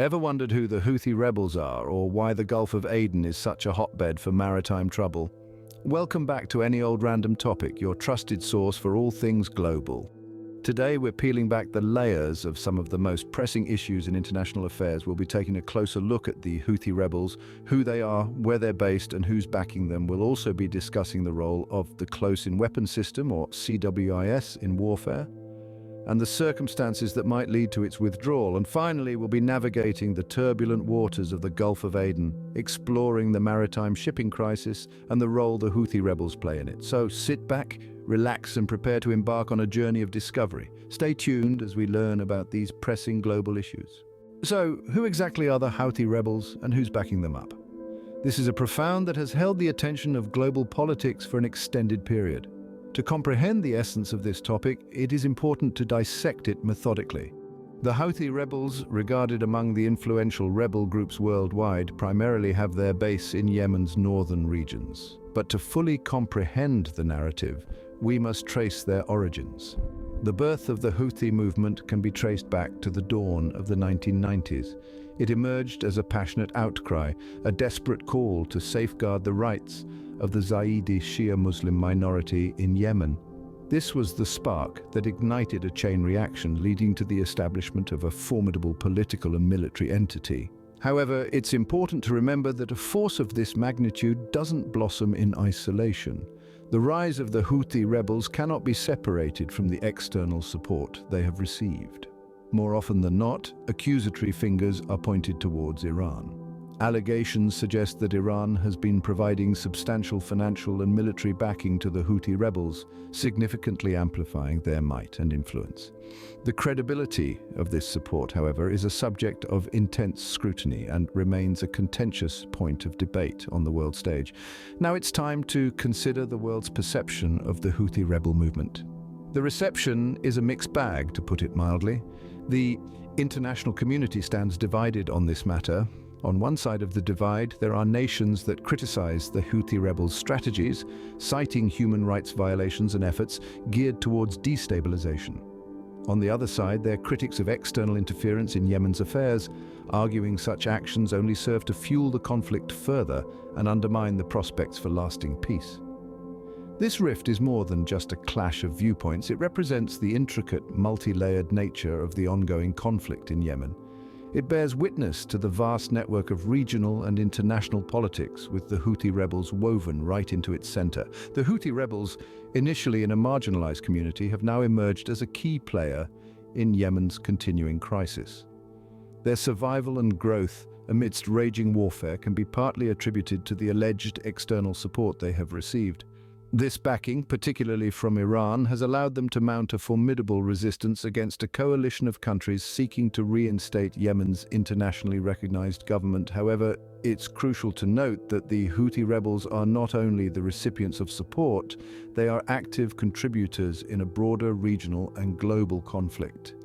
Ever wondered who the Houthi rebels are or why the Gulf of Aden is such a hotbed for maritime trouble? Welcome back to Any Old Random Topic, your trusted source for all things global. Today we're peeling back the layers of some of the most pressing issues in international affairs. We'll be taking a closer look at the Houthi rebels, who they are, where they're based, and who's backing them. We'll also be discussing the role of the Close-in Weapons System, or CIWS, in warfare, and the circumstances that might lead to its withdrawal. And finally, we'll be navigating the turbulent waters of the Gulf of Aden, exploring the maritime shipping crisis and the role the Houthi rebels play in it. So sit back, relax, and prepare to embark on a journey of discovery. Stay tuned as we learn about these pressing global issues. So, who exactly are the Houthi rebels and who's backing them up? This is a profound that has held the attention of global politics for an extended period. To comprehend the essence of this topic, it is important to dissect it methodically. The Houthi rebels, regarded among the influential rebel groups worldwide, primarily have their base in Yemen's northern regions. But to fully comprehend the narrative, we must trace their origins. The birth of the Houthi movement can be traced back to the dawn of the 1990s. It emerged as a passionate outcry, a desperate call to safeguard the rights of the Zaidi Shia Muslim minority in Yemen. This was the spark that ignited a chain reaction, leading to the establishment of a formidable political and military entity. However, it's important to remember that a force of this magnitude doesn't blossom in isolation. The rise of the Houthi rebels cannot be separated from the external support they have received. More often than not, accusatory fingers are pointed towards Iran. Allegations suggest that Iran has been providing substantial financial and military backing to the Houthi rebels, significantly amplifying their might and influence. The credibility of this support, however, is a subject of intense scrutiny and remains a contentious point of debate on the world stage. Now it's time to consider the world's perception of the Houthi rebel movement. The reception is a mixed bag, to put it mildly. The international community stands divided on this matter. On one side of the divide, there are nations that criticize the Houthi rebels' strategies, citing human rights violations and efforts geared towards destabilization. On the other side, they're critics of external interference in Yemen's affairs, arguing such actions only serve to fuel the conflict further and undermine the prospects for lasting peace. This rift is more than just a clash of viewpoints. It represents the intricate, multi-layered nature of the ongoing conflict in Yemen. It bears witness to the vast network of regional and international politics, with the Houthi rebels woven right into its center. The Houthi rebels, initially in a marginalized community, have now emerged as a key player in Yemen's continuing crisis. Their survival and growth amidst raging warfare can be partly attributed to the alleged external support they have received. This backing, particularly from Iran, has allowed them to mount a formidable resistance against a coalition of countries seeking to reinstate Yemen's internationally recognized government. However, it's crucial to note that the Houthi rebels are not only the recipients of support, they are active contributors in a broader regional and global conflict.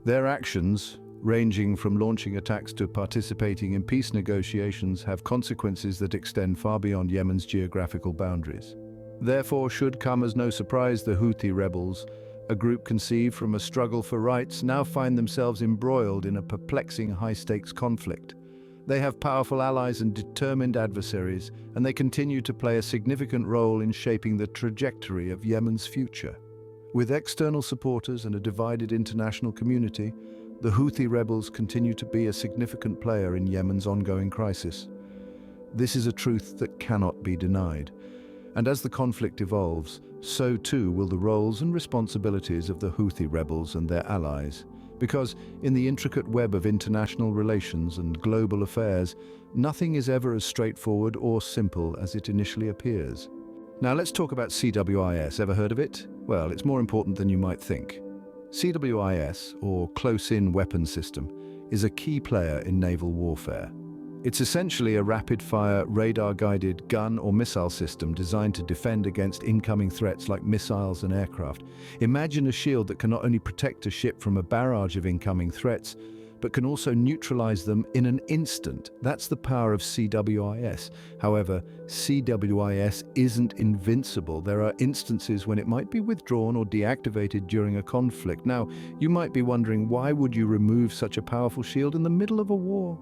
Their actions, ranging from launching attacks to participating in peace negotiations, have consequences that extend far beyond Yemen's geographical boundaries. Therefore, should come as no surprise, the Houthi rebels, a group conceived from a struggle for rights, now find themselves embroiled in a perplexing high-stakes conflict. They have powerful allies and determined adversaries, and they continue to play a significant role in shaping the trajectory of Yemen's future. With external supporters and a divided international community, the Houthi rebels continue to be a significant player in Yemen's ongoing crisis. This is a truth that cannot be denied. And as the conflict evolves, so too will the roles and responsibilities of the Houthi rebels and their allies. Because in the intricate web of international relations and global affairs, nothing is ever as straightforward or simple as it initially appears. Now let's talk about CIWS. Ever heard of it? Well, it's more important than you might think. CIWS, or Close-in Weapons System, is a key player in naval warfare. It's essentially a rapid-fire, radar-guided gun or missile system designed to defend against incoming threats like missiles and aircraft. Imagine a shield that can not only protect a ship from a barrage of incoming threats, but can also neutralize them in an instant. That's the power of CWIS. However, CWIS isn't invincible. There are instances when it might be withdrawn or deactivated during a conflict. Now, you might be wondering, why would you remove such a powerful shield in the middle of a war?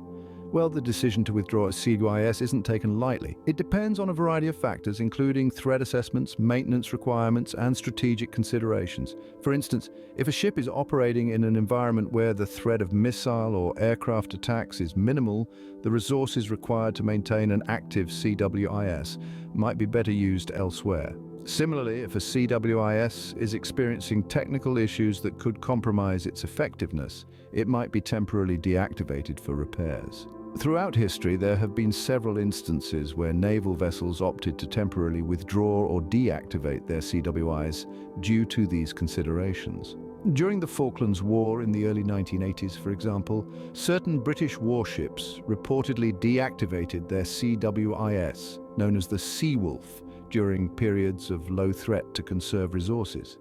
Well, the decision to withdraw a CIWS isn't taken lightly. It depends on a variety of factors, including threat assessments, maintenance requirements, and strategic considerations. For instance, if a ship is operating in an environment where the threat of missile or aircraft attacks is minimal, the resources required to maintain an active CWIS might be better used elsewhere. Similarly, if a CWIS is experiencing technical issues that could compromise its effectiveness, it might be temporarily deactivated for repairs. Throughout history, there have been several instances where naval vessels opted to temporarily withdraw or deactivate their CWIs due to these considerations. During the Falklands War in the early 1980s, for example, certain British warships reportedly deactivated their CWIS, known as the Seawolf, during periods of low threat to conserve resources.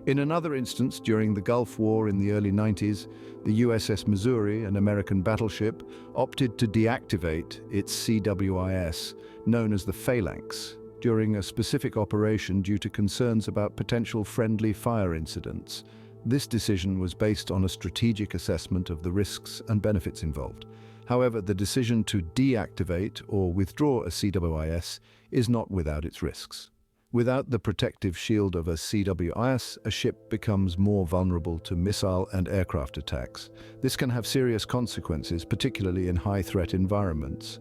In another instance, during the Gulf War in the early 90s, the USS Missouri, an American battleship, opted to deactivate its CWIS, known as the Phalanx, during a specific operation due to concerns about potential friendly fire incidents. This decision was based on a strategic assessment of the risks and benefits involved. However, the decision to deactivate or withdraw a CWIS is not without its risks. Without the protective shield of a CWIS, a ship becomes more vulnerable to missile and aircraft attacks. This can have serious consequences, particularly in high-threat environments.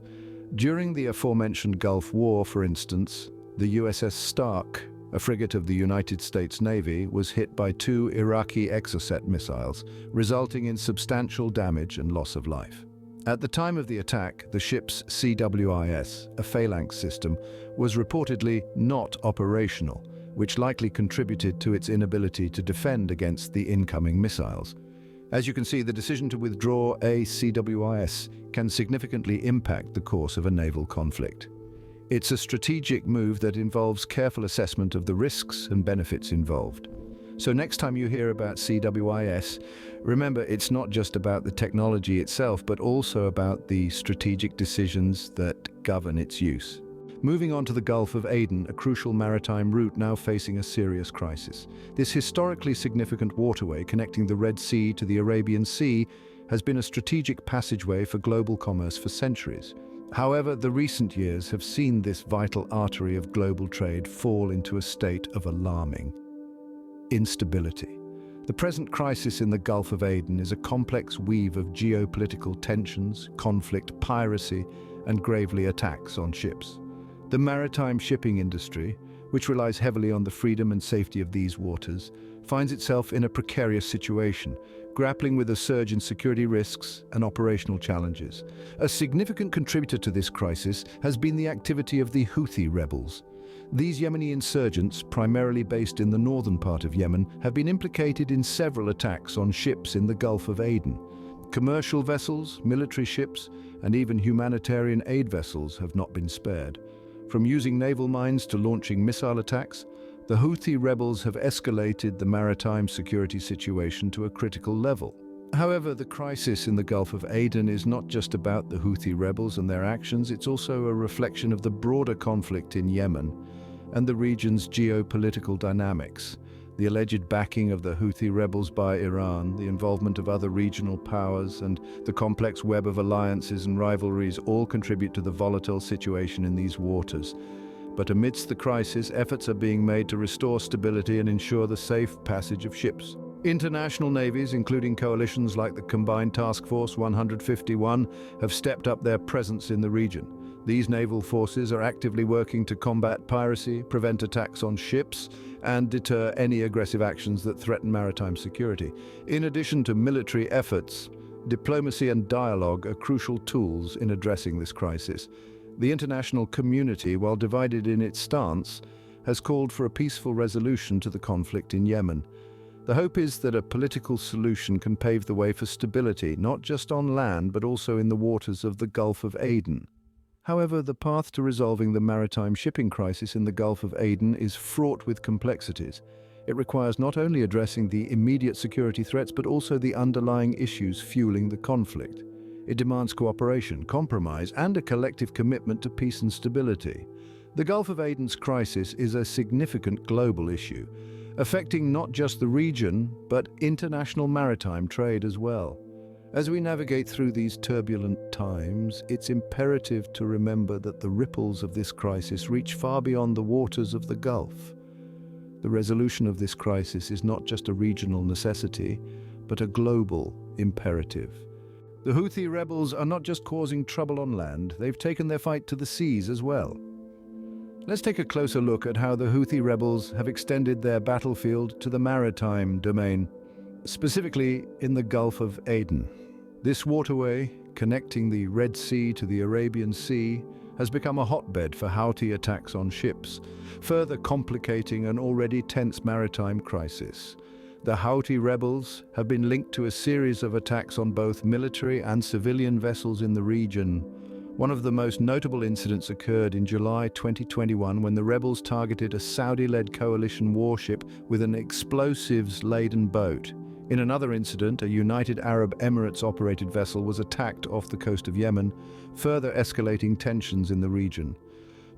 During the aforementioned Gulf War, for instance, the USS Stark, a frigate of the United States Navy, was hit by 2 Iraqi Exocet missiles, resulting in substantial damage and loss of life. At the time of the attack, the ship's CWIS, a Phalanx system, was reportedly not operational, which likely contributed to its inability to defend against the incoming missiles. As you can see, the decision to withdraw a CWIS can significantly impact the course of a naval conflict. It's a strategic move that involves careful assessment of the risks and benefits involved. So next time you hear about CWIS, remember it's not just about the technology itself, but also about the strategic decisions that govern its use. Moving on to the Gulf of Aden, a crucial maritime route now facing a serious crisis. This historically significant waterway connecting the Red Sea to the Arabian Sea has been a strategic passageway for global commerce for centuries. However, the recent years have seen this vital artery of global trade fall into a state of alarming instability. The present crisis in the Gulf of Aden is a complex weave of geopolitical tensions, conflict, piracy, and gravely attacks on ships. The maritime shipping industry, which relies heavily on the freedom and safety of these waters, finds itself in a precarious situation, grappling with a surge in security risks and operational challenges. A significant contributor to this crisis has been the activity of the Houthi rebels. These Yemeni insurgents, primarily based in the northern part of Yemen, have been implicated in several attacks on ships in the Gulf of Aden. Commercial vessels, military ships, and even humanitarian aid vessels have not been spared. From using naval mines to launching missile attacks, the Houthi rebels have escalated the maritime security situation to a critical level. However, the crisis in the Gulf of Aden is not just about the Houthi rebels and their actions, it's also a reflection of the broader conflict in Yemen and the region's geopolitical dynamics. The alleged backing of the Houthi rebels by Iran, the involvement of other regional powers, and the complex web of alliances and rivalries all contribute to the volatile situation in these waters. But amidst the crisis, efforts are being made to restore stability and ensure the safe passage of ships. International navies, including coalitions like the Combined Task Force 151, have stepped up their presence in the region. These naval forces are actively working to combat piracy, prevent attacks on ships, and deter any aggressive actions that threaten maritime security. In addition to military efforts, diplomacy and dialogue are crucial tools in addressing this crisis. The international community, while divided in its stance, has called for a peaceful resolution to the conflict in Yemen. The hope is that a political solution can pave the way for stability, not just on land, but also in the waters of the Gulf of Aden. However, the path to resolving the maritime shipping crisis in the Gulf of Aden is fraught with complexities. It requires not only addressing the immediate security threats, but also the underlying issues fueling the conflict. It demands cooperation, compromise, and a collective commitment to peace and stability. The Gulf of Aden's crisis is a significant global issue, affecting not just the region, but international maritime trade as well. As we navigate through these turbulent times, it's imperative to remember that the ripples of this crisis reach far beyond the waters of the Gulf. The resolution of this crisis is not just a regional necessity, but a global imperative. The Houthi rebels are not just causing trouble on land, they've taken their fight to the seas as well. Let's take a closer look at how the Houthi rebels have extended their battlefield to the maritime domain, specifically in the Gulf of Aden. This waterway, connecting the Red Sea to the Arabian Sea, has become a hotbed for Houthi attacks on ships, further complicating an already tense maritime crisis. The Houthi rebels have been linked to a series of attacks on both military and civilian vessels in the region. One of the most notable incidents occurred in July 2021 when the rebels targeted a Saudi-led coalition warship with an explosives-laden boat. In another incident, a United Arab Emirates-operated vessel was attacked off the coast of Yemen, further escalating tensions in the region.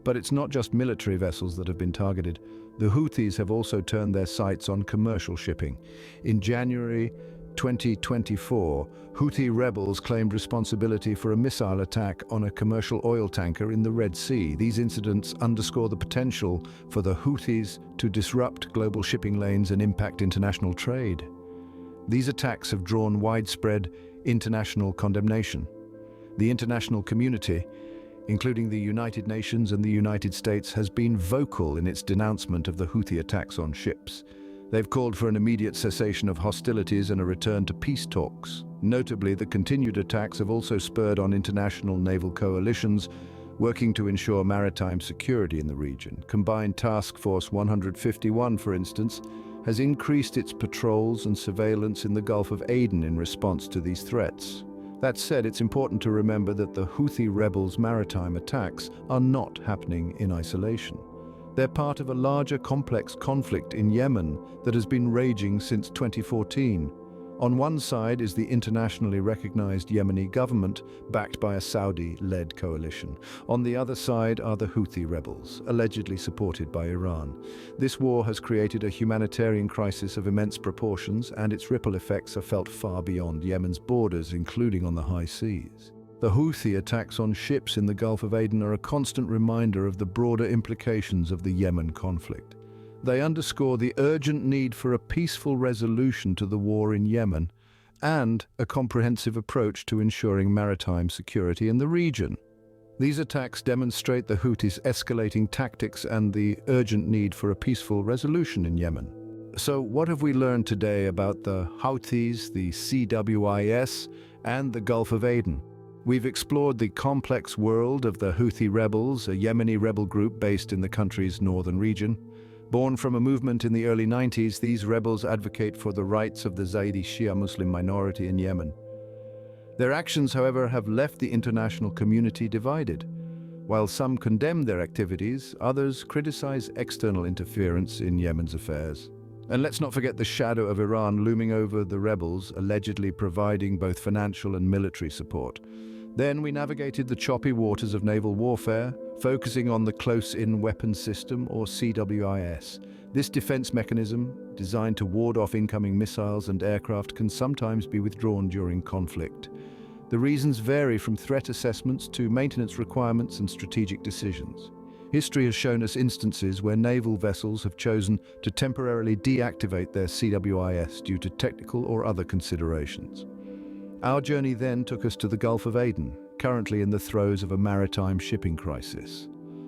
But it's not just military vessels that have been targeted. The Houthis have also turned their sights on commercial shipping. In January 2024, Houthi rebels claimed responsibility for a missile attack on a commercial oil tanker in the Red Sea. These incidents underscore the potential for the Houthis to disrupt global shipping lanes and impact international trade. These attacks have drawn widespread international condemnation. The international community, including the United Nations and the United States, has been vocal in its denouncement of the Houthi attacks on ships. They've called for an immediate cessation of hostilities and a return to peace talks. Notably, the continued attacks have also spurred on international naval coalitions working to ensure maritime security in the region. Combined Task Force 151, for instance, has increased its patrols and surveillance in the Gulf of Aden in response to these threats. That said, it's important to remember that the Houthi rebels' maritime attacks are not happening in isolation. They're part of a larger complex conflict in Yemen that has been raging since 2014. On one side is the internationally recognized Yemeni government, backed by a Saudi-led coalition. On the other side are the Houthi rebels, allegedly supported by Iran. This war has created a humanitarian crisis of immense proportions, and its ripple effects are felt far beyond Yemen's borders, including on the high seas. The Houthi attacks on ships in the Gulf of Aden are a constant reminder of the broader implications of the Yemen conflict. They underscore the urgent need for a peaceful resolution to the war in Yemen and a comprehensive approach to ensuring maritime security in the region. These attacks demonstrate the Houthis' escalating tactics and the urgent need for a peaceful resolution in Yemen. So what have we learned today about the Houthis, the CIWS, and the Gulf of Aden? We've explored the complex world of the Houthi rebels, a Yemeni rebel group based in the country's northern region. Born from a movement in the early 90s, these rebels advocate for the rights of the Zaidi Shia Muslim minority in Yemen. Their actions, however, have left the international community divided. While some condemn their activities, others criticize external interference in Yemen's affairs. And let's not forget the shadow of Iran looming over the rebels, allegedly providing both financial and military support. Then we navigated the choppy waters of naval warfare, focusing on the Close-In Weapons System, or CIWS. This defense mechanism, designed to ward off incoming missiles and aircraft, can sometimes be withdrawn during conflict. The reasons vary from threat assessments to maintenance requirements and strategic decisions. History has shown us instances where naval vessels have chosen to temporarily deactivate their CIWS due to technical or other considerations. Our journey then took us to the Gulf of Aden, currently in the throes of a maritime shipping crisis.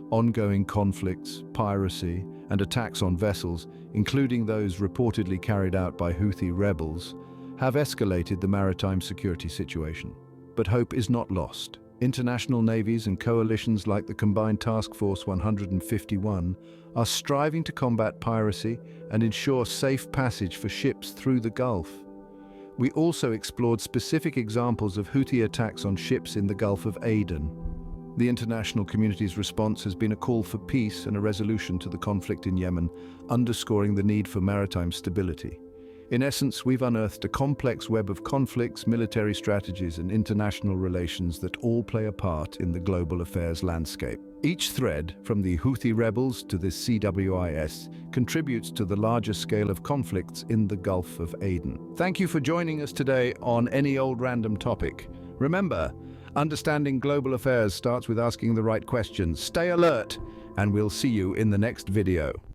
Ongoing conflicts, piracy, and attacks on vessels, including those reportedly carried out by Houthi rebels, have escalated the maritime security situation. But hope is not lost. International navies and coalitions like the Combined Task Force 151 are striving to combat piracy and ensure safe passage for ships through the Gulf. We also explored specific examples of Houthi attacks on ships in the Gulf of Aden. The international community's response has been a call for peace and a resolution to the conflict in Yemen, underscoring the need for maritime stability. In essence, we've unearthed a complex web of conflicts, military strategies, and international relations that all play a part in the global affairs landscape. Each thread, from the Houthi rebels to the CIWS, contributes to the larger scale of conflicts in the Gulf of Aden. Thank you for joining us today on Any Old Random Topic. Remember, understanding global affairs starts with asking the right questions. Stay alert, and we'll see you in the next video.